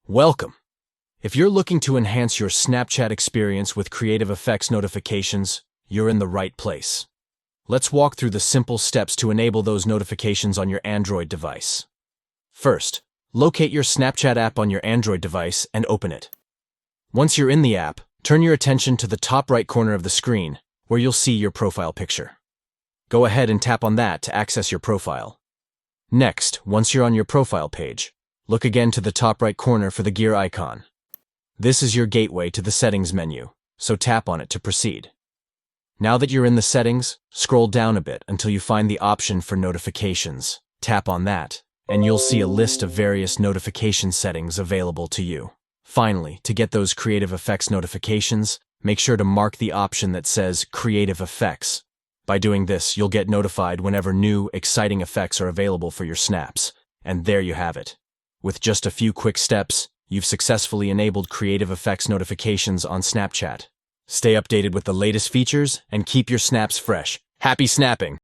Welcome! If you're looking to enhance your Snapchat experience with creative effects notifications, you're in the right place. Let's walk through the simple steps to enable those notifications on your Android device. First, locate your Snapchat app on your Android device and open it. Once you're in the app, turn your attention to the top right corner of the screen, where you'll see your profile picture. Go ahead and tap on that to access your profile. Next, once you're on your profile page, look again to the top right corner for the gear icon. This is your gateway to the settings menu, so tap on it to proceed. Now that you're in the settings, scroll down a bit until you find the option for notifications. Tap on that, and you'll see a list of various notification settings available to you. Finally, to get those creative effects notifications, make sure to mark the option that says Creative Effects. By doing this, you'll get notified whenever new, exciting effects are available for your snaps. And there you have it. With just a few quick steps, you've successfully enabled creative effects notifications on Snapchat. Stay updated with the latest features and keep your snaps fresh. Happy snapping!